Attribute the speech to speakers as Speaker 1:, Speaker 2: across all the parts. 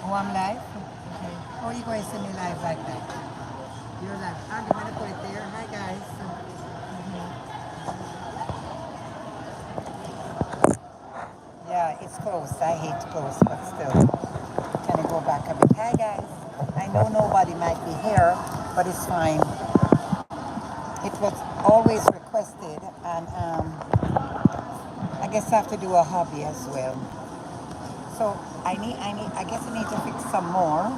Speaker 1: Oh, I'm live? Okay. Oh, you guys see me live like that? You're live. I'm gonna put it there. Hi, guys. Yeah, it's close. I hate close, but still. Can I go back a bit? Hi, guys. I know nobody might be here, but it's fine. It was always requested, and I guess I have to do a hobby as well. So I guess I need to fix some more.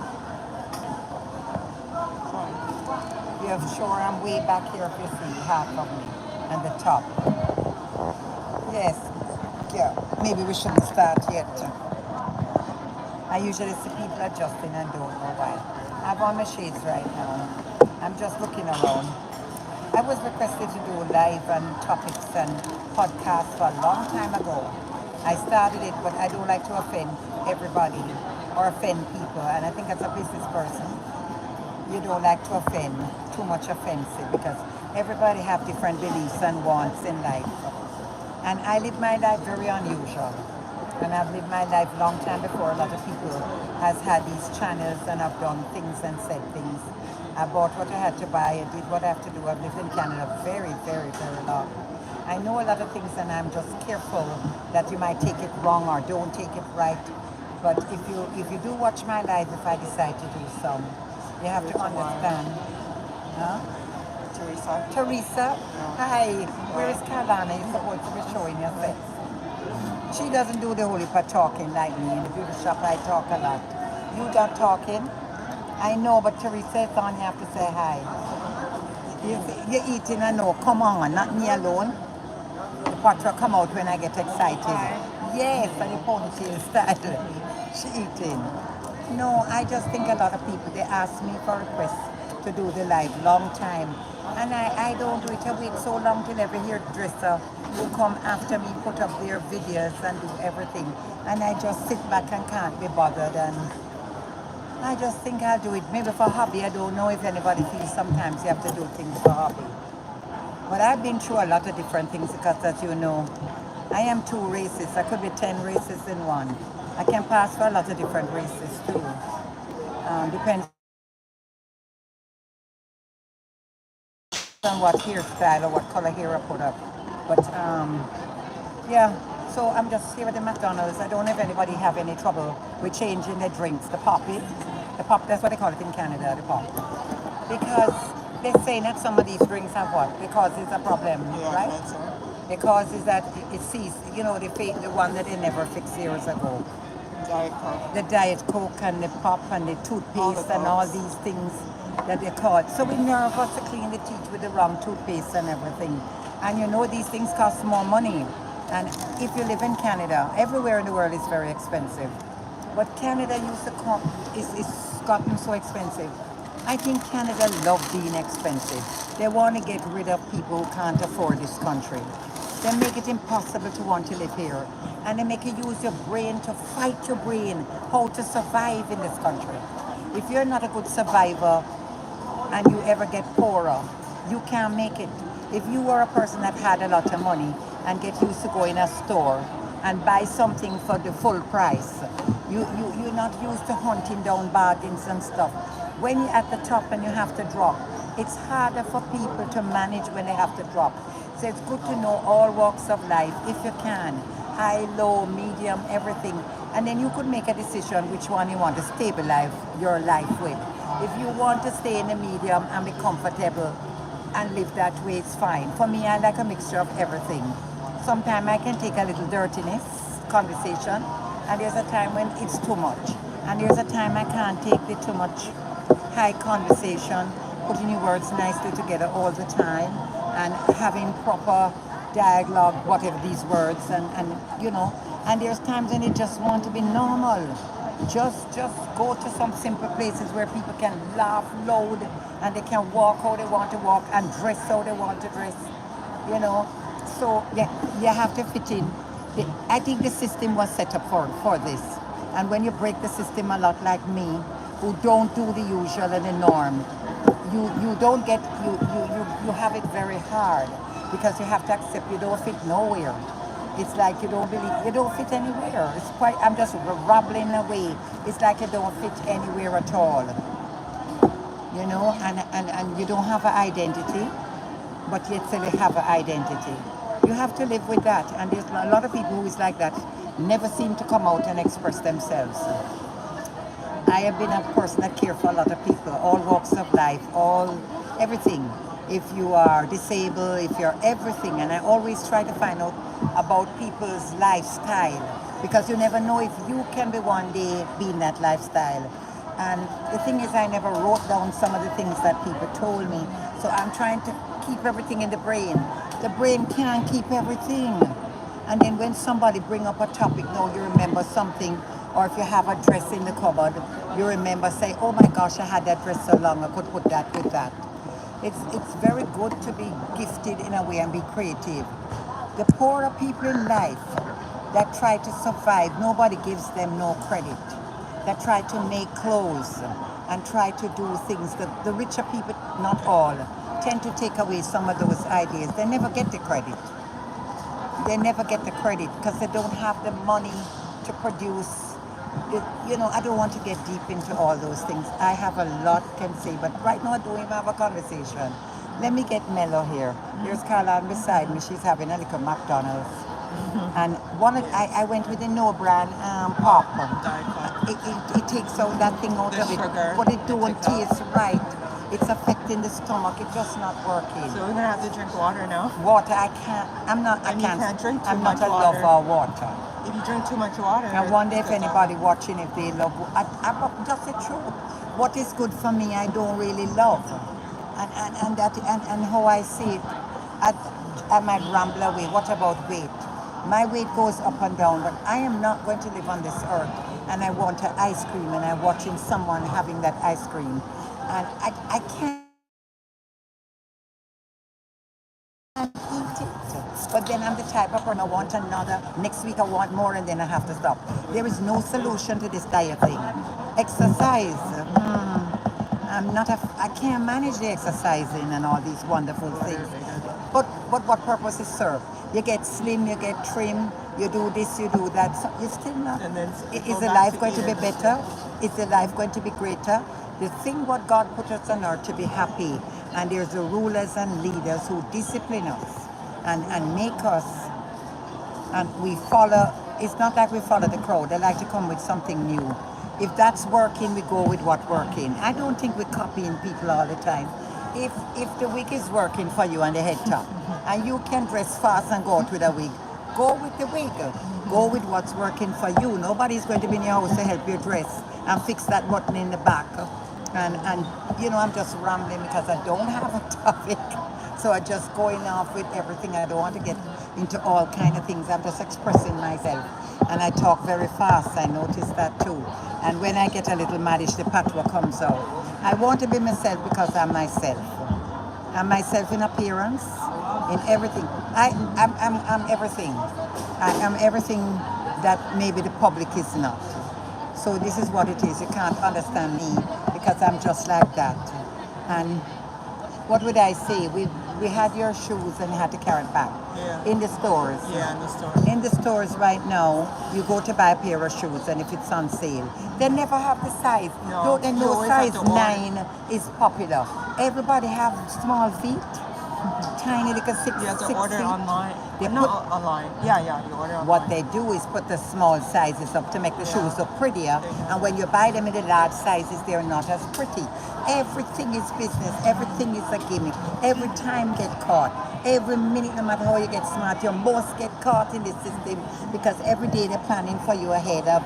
Speaker 1: Yeah, sure, I'm way back here if you see half of me and the top. Yes, yeah, maybe we shouldn't start yet. I usually see people adjusting and don't know why. I have on my shades right now. I'm just looking around. I was requested to do live and topics and podcasts for a long time ago. I started it, but I don't like to offend everybody or offend people. And I think as a business person, you don't like to offend, too much offensive, because everybody have different beliefs and wants in life. And I live my life very unusual. And I've lived my life long time before a lot of people has had these channels, and I've done things and said things. I bought what I had to buy, I did what I have to do. I've lived in Canada very, very, very long. I know a lot of things, and I'm just careful that you might take it wrong or don't take it right. But if you do watch my life, if I decide to do some, you have to understand. Huh?
Speaker 2: Teresa.
Speaker 1: Teresa, hi. Where is Carolina? You're supposed to be showing your face. She doesn't do the whole heap of talking like me. In the beauty shop, I talk a lot. You done talking? I know, but Teresa, it's on. You have to say hi. You're eating, I know. Come on, not me alone. The patra come out when I get excited. Yes, and the ponytail style. She eating. No, I just think a lot of people, they ask me for requests to do the live long time. And I don't do it. I wait so long till every hairdresser who come after me put up their videos and do everything. And I just sit back and can't be bothered. And I just think I'll do it. Maybe for hobby. I don't know if anybody feels sometimes you have to do things for hobby. But I've been through a lot of different things because, as you know, I am two races. I could be 10 races in one. I can pass for a lot of different races too. Depends on what hairstyle or what color hair I put up. But yeah, so I'm just here at the McDonald's. I don't know if anybody have any trouble with changing their drinks, the poppy. The pop, that's what they call it in Canada, the pop. Because they're saying that some of these drinks have what? Because it's a problem,
Speaker 2: Yeah,
Speaker 1: right?
Speaker 2: that's her.
Speaker 1: Because is that it sees, you know, the one that they never fixed years ago.
Speaker 2: Diet Coke.
Speaker 1: The Diet Coke and the pop and the
Speaker 2: All
Speaker 1: toothpaste
Speaker 2: the
Speaker 1: and all
Speaker 2: Cokes.
Speaker 1: these things that they call it. So we nervous to clean the teeth with the wrong toothpaste and everything. And you know these things cost more money. And if you live in Canada, everywhere in the world is very expensive. But Canada used to come, is gotten so expensive. I think Canada love being expensive. They want to get rid of people who can't afford this country. They make it impossible to want to live here. And they make you use your brain to fight your brain how to survive in this country. If you're not a good survivor and you ever get poorer, you can't make it. If you were a person that had a lot of money and get used to go in a store and buy something for the full price, you're not used to hunting down bargains and stuff. When you're at the top and you have to drop, it's harder for people to manage when they have to drop. So it's good to know all walks of life if you can. High, low, medium, everything. And then you could make a decision which one you want to stabilize your life with. If you want to stay in the medium and be comfortable and live that way, it's fine. For me, I like a mixture of everything. Sometimes I can take a little dirtiness conversation, and there's a time when it's too much. And there's a time I can't take the too much high conversation, putting your words nicely together all the time, and having proper dialogue, whatever these words, and you know, and there's times when you just want to be normal. Just go to some simple places where people can laugh loud and they can walk how they want to walk and dress how they want to dress, you know. So yeah, you have to fit in. I think the system was set up for this. And when you break the system a lot like me, who don't do the usual and the norm, you don't get, you have it very hard because you have to accept you don't fit nowhere. It's like you don't believe, you don't fit anywhere. It's quite, I'm just rubbling away. It's like you don't fit anywhere at all. You know, and you don't have an identity, but yet still you have an identity. You have to live with that. And there's a lot of people who is like that, never seem to come out and express themselves. I have been a person that cares for a lot of people, all walks of life, all everything. If you are disabled, if you're everything, and I always try to find out about people's lifestyle because you never know if you can be one day be in that lifestyle. And the thing is, I never wrote down some of the things that people told me, so I'm trying to keep everything in the brain. The brain can't keep everything. And then when somebody bring up a topic, now you remember something, or if you have a dress in the cupboard, you remember say, oh my gosh, I had that dress so long, I could put that with that. It's very good to be gifted in a way and be creative. The poorer people in life that try to survive, nobody gives them no credit. That try to make clothes and try to do things. The richer people, not all, tend to take away some of those ideas. They never get the credit. They never get the credit because they don't have the money to produce. You know, I don't want to get deep into all those things. I have a lot can say, but right now I don't even have a conversation. Let me get mellow here. Here's Caroline beside me. She's having a little McDonald's. And I went with the no brand pop. It takes out that thing out
Speaker 2: The
Speaker 1: of it,
Speaker 2: sugar.
Speaker 1: but it don't taste right. It's affecting the stomach. It's just not working.
Speaker 2: So we're gonna have to drink water now.
Speaker 1: Water, I can't. I'm not. I
Speaker 2: And you
Speaker 1: can't.
Speaker 2: can't drink too
Speaker 1: I'm not
Speaker 2: much
Speaker 1: a
Speaker 2: water.
Speaker 1: lover of water.
Speaker 2: If you drink too much water,
Speaker 1: I wonder if
Speaker 2: it's
Speaker 1: anybody watching, if they love. Just the truth. What is good for me, I don't really love, and how I see it, I might ramble away. What about weight? My weight goes up and down, but I am not going to live on this earth. And I want an ice cream, and I'm watching someone having that ice cream, and I can't eat it. But then I'm the type of person I want another. Next week I want more, and then I have to stop. There is no solution to this diet thing. Exercise. I'm not a. I can't manage the exercising and all these wonderful things. But what purpose is served? You get slim, you get trim, you do this, you do that. So you're still not.
Speaker 2: And then
Speaker 1: Is the life going to be better? Is the life going to be greater? The thing what God put us on earth to be happy, and there's the rulers and leaders who discipline us and make us, and we follow. It's not like we follow the crowd. They like to come with something new. If that's working, we go with what's working. I don't think we're copying people all the time. If the wig is working for you on the head top, and you can dress fast and go out with a wig, go with the wig. Go with what's working for you. Nobody's going to be in your house to help you dress and fix that button in the back. And you know, I'm just rambling because I don't have a topic. So I'm just going off with everything. I don't want to get into all kind of things. I'm just expressing myself. And I talk very fast. I notice that too. And when I get a little maddish, the patois comes out. I want to be myself because I'm myself. I'm myself in appearance, in everything. I'm everything. I am everything that maybe the public is not. So this is what it is. You can't understand me because I'm just like that. And what would I say? We had your shoes and you had to carry it back.
Speaker 2: Yeah.
Speaker 1: In the stores.
Speaker 2: Yeah, in the store.
Speaker 1: In the stores right now, you go to buy a pair of shoes, and if it's on sale, they never have the size.
Speaker 2: No,
Speaker 1: They
Speaker 2: you
Speaker 1: know
Speaker 2: always have
Speaker 1: size
Speaker 2: to order.
Speaker 1: 9 is popular. Everybody have small feet, tiny little 6
Speaker 2: You have to
Speaker 1: 6
Speaker 2: order
Speaker 1: feet.
Speaker 2: online.
Speaker 1: They
Speaker 2: No,
Speaker 1: put-
Speaker 2: online. Yeah, you order online.
Speaker 1: What they do is put the small sizes up to make the shoes look prettier, and when you buy them in the large sizes, they're not as pretty. Everything is business. Everything is a gimmick. Every time get caught. Every minute, no matter how you get smart, you must get caught in this system because every day they're planning for you ahead of.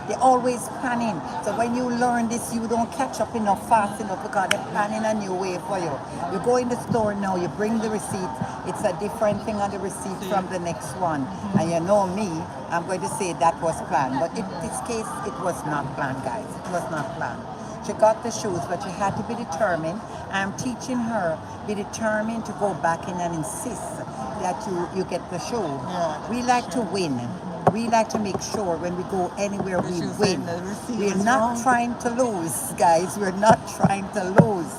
Speaker 1: They're always planning. So when you learn this, you don't catch up enough fast enough because they're planning a new way for you. You go in the store now, you bring the receipt. It's a different thing on the receipt from the next one. And you know me, I'm going to say that was planned. But in this case, it was not planned, guys. It was not planned. She got the shoes, but she had to be determined. I'm teaching her, be determined to go back in and insist that you get the shoe.
Speaker 2: Yeah,
Speaker 1: We like to win. We like to make sure when we go anywhere we
Speaker 2: shoes
Speaker 1: win.
Speaker 2: in the receipt
Speaker 1: We're
Speaker 2: was
Speaker 1: not
Speaker 2: wrong.
Speaker 1: trying to lose, guys. We're not trying to lose.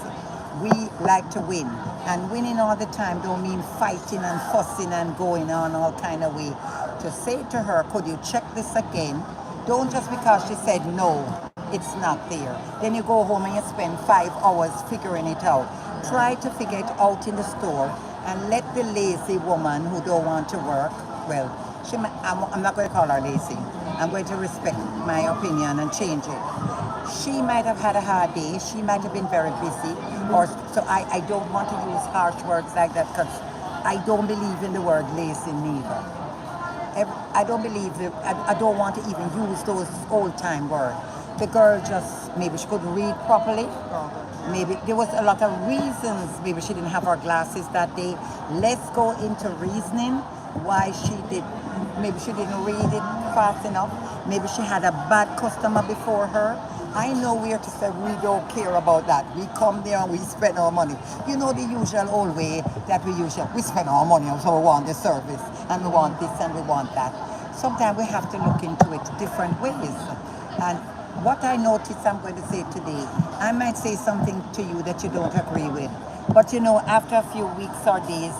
Speaker 1: We like to win. And winning all the time don't mean fighting and fussing and going on all kind of way. To say to her, could you check this again? Don't just because she said no, it's not there. Then you go home and you spend 5 hours figuring it out. Try to figure it out in the store and let the lazy woman who don't want to work, well, I'm not going to call her lazy. I'm going to respect my opinion and change it. She might have had a hard day. She might have been very busy. So I don't want to use harsh words like that because I don't believe in the word lazy neither. I don't believe that, I don't want to even use those old-time words. The girl just, maybe she couldn't read properly. Maybe there was a lot of reasons. Maybe she didn't have her glasses that day. Let's go into reasoning why she did. Maybe she didn't read it fast enough. Maybe she had a bad customer before her. I know where to say we don't care about that. We come there and we spend our money. You know the usual old way that we spend our money, so we want the service and we want this and we want that. Sometimes we have to look into it different ways. And what I noticed I'm going to say today, I might say something to you that you don't agree with. But you know, after a few weeks or days,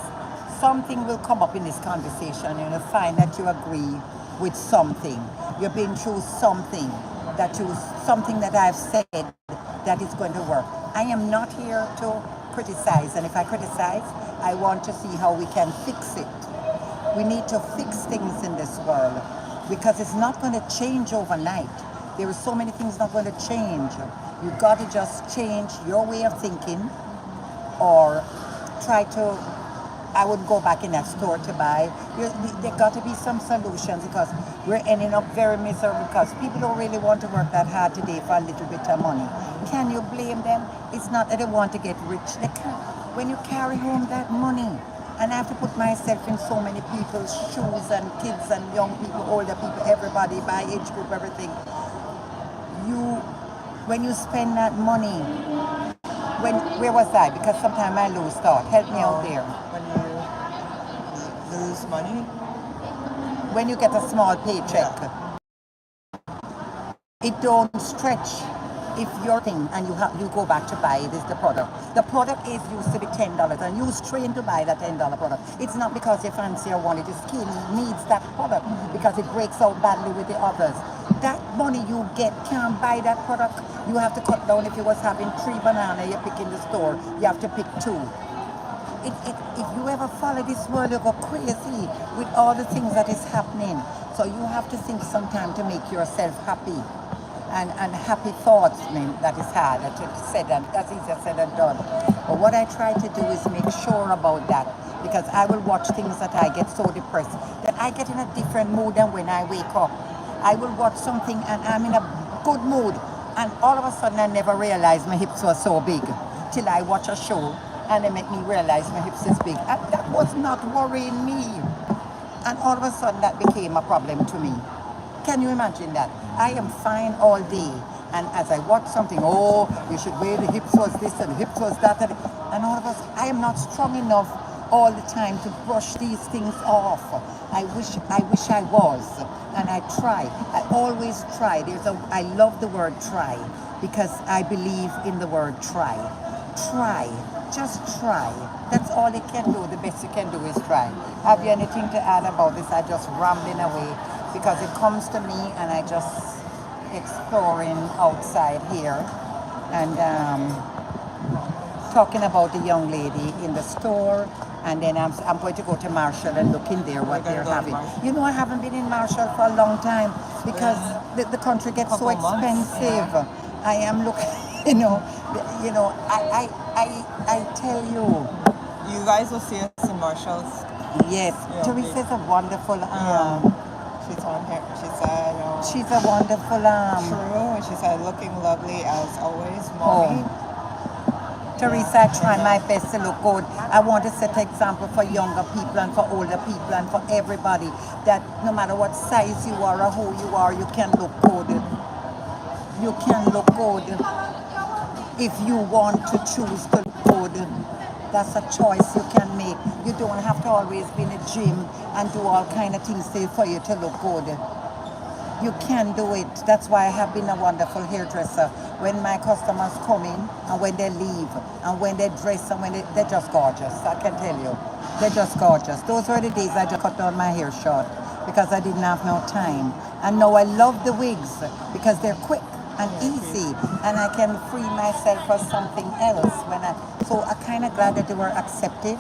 Speaker 1: something will come up in this conversation and you'll find that you agree with something. You've been through something that I've said that is going to work. I am not here to criticize, and if I criticize, I want to see how we can fix it. We need to fix things in this world because it's not going to change overnight. There are so many things not going to change. You got to just change your way of thinking or try to, I would go back in that store to buy. There got to be some solutions because we're ending up very miserable because people don't really want to work that hard today for a little bit of money. Can you blame them? It's not that they want to get rich. They can't. When you carry home that money, and I have to put myself in so many people's shoes and kids and young people, older people, everybody, my age group, everything. When you spend that money, where was I? Because sometimes I lose thought. Help me out there.
Speaker 2: When you lose money?
Speaker 1: When you get a small paycheck, it don't stretch. If your thing and you go back to buy it is the product. The product is used to be $10 and you strain to buy that $10 product. It's not because you fancy or want it. The skin needs that product because it breaks out badly with the others. That money you get can't buy that product. You have to cut down. If you was having 3 bananas you pick in the store, you have to pick 2. If you ever follow this world, you go crazy with all the things that is happening. So you have to think sometime to make yourself happy. And happy thoughts, that is hard. That's easier said than done. But what I try to do is make sure about that because I will watch things that I get so depressed that I get in a different mood than when I wake up. I will watch something and I'm in a good mood and all of a sudden I never realized my hips were so big till I watch a show and they make me realize my hips is big. And that was not worrying me. And all of a sudden that became a problem to me. Can you imagine that? I am fine all day. And as I watch something, you should wear the hips was this and the hips was that. And all of us, I am not strong enough all the time to brush these things off. I wish I was. And I try. I always try. I love the word try because I believe in the word try. Try. Just try. That's all you can do. The best you can do is try. Have you anything to add about this? I just rambling away because it comes to me and I just exploring outside here and talking about the young lady in the store, and then I'm going to go to Marshall and look in there what they're having. You know, I haven't been in Marshall for a long time because the country gets so expensive. I am looking, I tell you.
Speaker 2: You guys will see us in Marshall's.
Speaker 1: Yes, Teresa's a wonderful
Speaker 2: She's on here.
Speaker 1: She's a wonderful
Speaker 2: True. And she said, looking lovely as always, Mommy.
Speaker 1: Teresa, I try my best to look good. I want to set an example for younger people and for older people and for everybody that no matter what size you are or who you are, you can look good. You can look good if you want to choose to look good. That's a choice you can make. You don't have to always be in a gym and do all kind of things for you to look good. You can do it. That's why I have been a wonderful hairdresser. When my customers come in and when they leave and when they dress and when they're just gorgeous. I can tell you. They're just gorgeous. Those were the days I just cut down my hair short because I didn't have no time. And now I love the wigs because they're quick and easy and I can free myself for something else so I'm kind of glad that they were accepted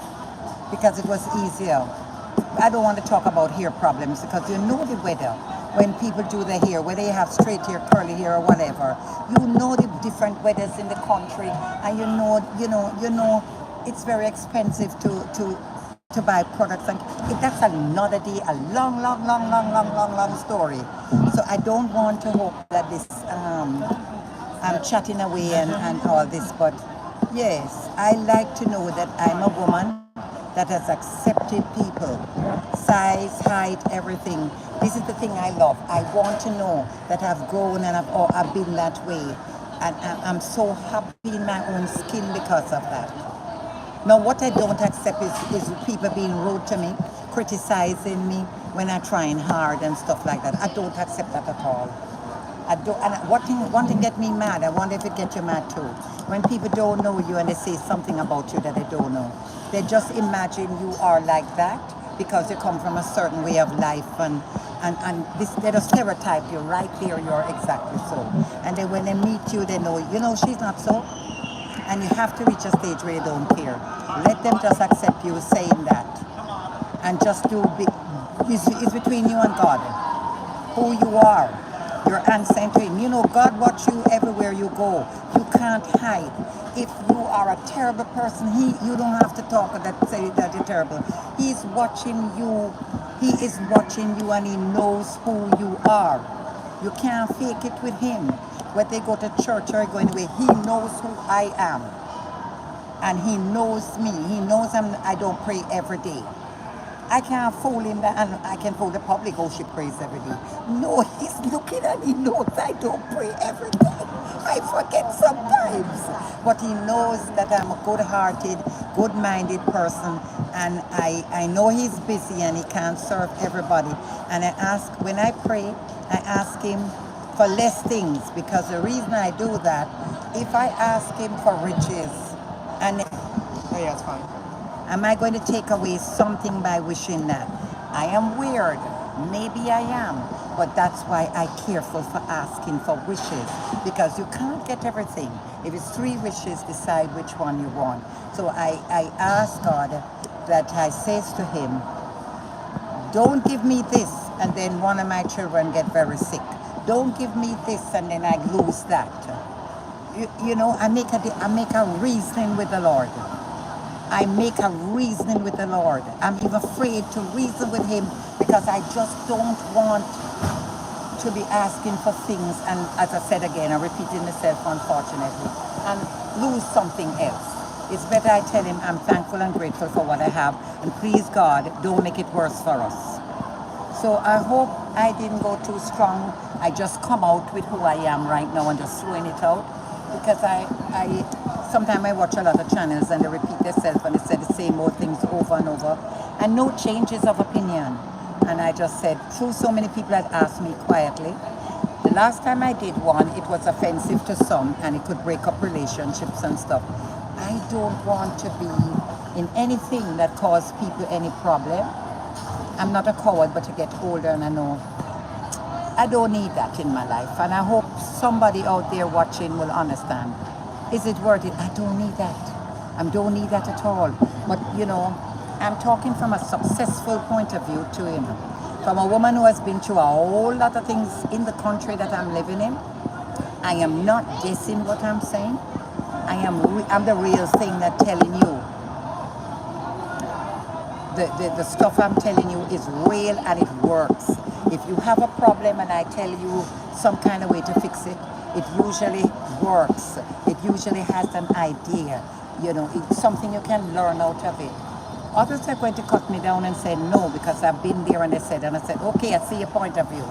Speaker 1: because it was easier. I don't want to talk about hair problems because you know the weather when people do their hair, whether you have straight hair, curly hair, or whatever. You know the different weathers in the country, and you know, it's very expensive to buy products, and that's another day, a long story. So I don't want to hope that this I'm chatting away and all this, but yes, I like to know that I'm a woman that has accepted people, size, height, everything. This is the thing I love. I want to know that I've grown and I've been that way. And I'm so happy in my own skin because of that. Now, what I don't accept is people being rude to me, criticizing me when I'm trying hard and stuff like that. I don't accept that at all. I don't, and one thing get me mad. I wonder if it gets you mad too. When people don't know you and they say something about you that they don't know, they just imagine you are like that because you come from a certain way of life, and this they just stereotype you right there. You're exactly so. And then when they meet you, they know she's not so. And you have to reach a stage where you don't care. Let them just accept you saying that, and just it's between you and God. Who you are. Your ancestry. You know, God watches you everywhere you go. You can't hide. If you are a terrible person, you don't have to talk that say that you're terrible. He's watching you. He is watching you, and he knows who you are. You can't fake it with him. Whether they go to church or going away, he knows who I am, and he knows me. He knows I don't pray every day. I can't fool him and I can fool the public. Oh, she prays every day. No, he's looking and he knows I don't pray every day. I forget sometimes. But he knows that I'm a good-hearted, good-minded person, and I know he's busy and he can't serve everybody. And when I pray, I ask him for less things, because the reason I do that, if I ask him for riches, and
Speaker 2: Oh yeah, it's fine.
Speaker 1: am I going to take away something by wishing that? I am weird. Maybe I am. But that's why I'm careful for asking for wishes. Because you can't get everything. If it's 3 wishes, decide which one you want. So I ask God that I says to him, don't give me this and then one of my children get very sick. Don't give me this and then I lose that. You know, I make a reasoning with the Lord. I make a reasoning with the Lord. I'm even afraid to reason with him because I just don't want to be asking for things, and as I said again, I'm repeating myself unfortunately, and lose something else. It's better I tell him I'm thankful and grateful for what I have, and please God, don't make it worse for us. So I hope I didn't go too strong. I just come out with who I am right now and just throwing it out, because sometimes I watch a lot of channels and they repeat themselves and they say the same old things over and over, and no changes of opinion. And I just said, through so many people had asked me quietly. The last time I did one, it was offensive to some and it could break up relationships and stuff. I don't want to be in anything that causes people any problem. I'm not a coward, but I get older and I know I don't need that in my life. And I hope somebody out there watching will understand. Is it worth it? I don't need that. I don't need that at all. But you know, I'm talking from a successful point of view to him. From a woman who has been through a whole lot of things in the country that I'm living in. I am not guessing what I'm saying. I'm the real thing that telling you. The stuff I'm telling you is real and it works. If you have a problem and I tell you some kind of way to fix it, it usually works. It usually has an idea. You know, it's something you can learn out of it. Others are going to cut me down and say no because I've been there and I said, okay, I see your point of view.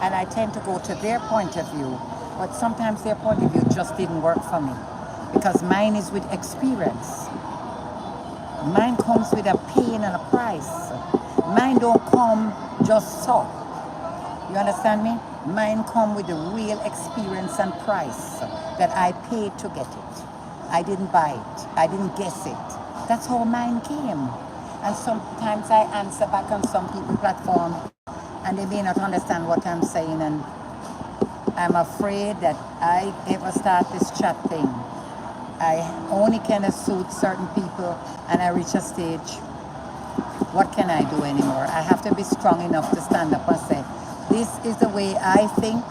Speaker 1: And I tend to go to their point of view, but sometimes their point of view just didn't work for me because mine is with experience. Mine comes with a pain and a price. Mine don't come just so. You understand me? Mine come with the real experience and price that I paid to get it. I didn't buy it. I didn't guess it. That's how mine came. And sometimes I answer back on some people's platform and they may not understand what I'm saying, and I'm afraid that I ever start this chat thing, I only can suit certain people and I reach a stage. What can I do anymore? I have to be strong enough to stand up and say, this is the way I think,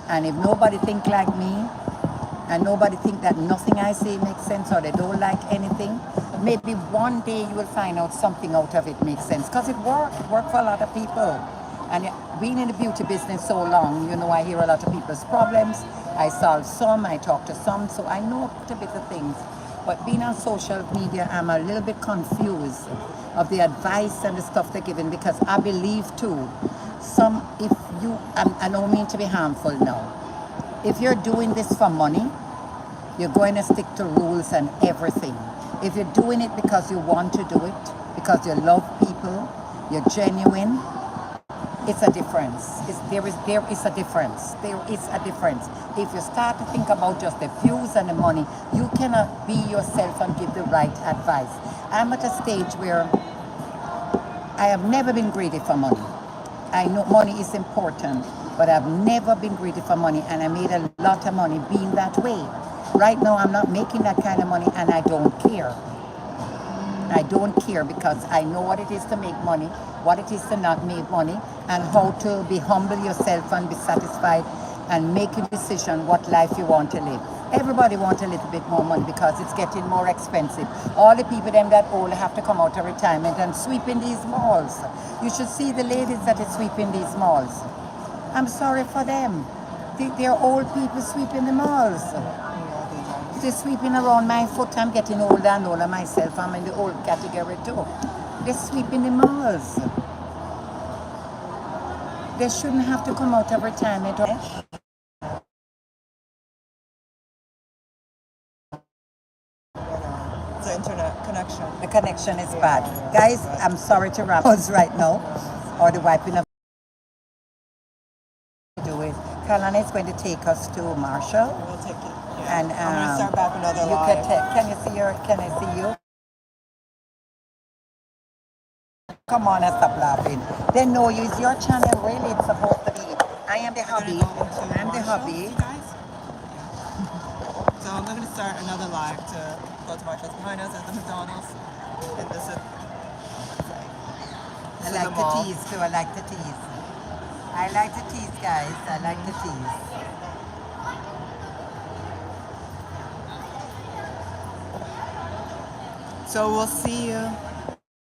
Speaker 1: and if nobody think like me, and nobody think that nothing I say makes sense or they don't like anything, maybe one day you will find out something out of it makes sense. Because it worked for a lot of people. And being in the beauty business so long, you know, I hear a lot of people's problems. I solve some, I talk to some, so I know a bit of things. But being on social media, I'm a little bit confused of the advice and the stuff they're giving, because I believe too, I don't mean to be harmful now. If you're doing this for money, you're going to stick to rules and everything. If you're doing it because you want to do it, because you love people, you're genuine, it's a difference. There is a difference. There is a difference. If you start to think about just the views and the money, you cannot be yourself and give the right advice. I'm at a stage where I have never been greedy for money. I know money is important, but I've never been greedy for money, and I made a lot of money being that way. Right now, I'm not making that kind of money, and I don't care. I don't care, because I know what it is to make money, what it is to not make money, and how to be humble yourself and be satisfied and make a decision what life you want to live. Everybody wants a little bit more money because it's getting more expensive. All the people them that old have to come out of retirement and sweep in these malls. You should see the ladies that are sweeping these malls. I'm sorry for them. They're old people sweeping the malls. They're sweeping around my foot. I'm getting older and older myself. I'm in the old category too. They're sweeping the malls. They shouldn't have to come out of retirement.
Speaker 2: The internet connection.
Speaker 1: The connection is bad. Guys, I'm sorry to wrap us right now, or the wiping of do it. Kalana is going to take us to Marshall.
Speaker 2: We'll take it. Yeah.
Speaker 1: And
Speaker 2: I'm gonna start back another
Speaker 1: you
Speaker 2: live.
Speaker 1: can I see you? Come on and stop laughing. They know you. It's your channel, really. It's supposed to be. I am the hubby. I'm the hubby.
Speaker 2: So I'm going to start another live to go to Marshall's behind us at the McDonald's. And this is
Speaker 1: I like to tease too. I like to tease. I like to tease, guys. I like to tease.
Speaker 2: So we'll see you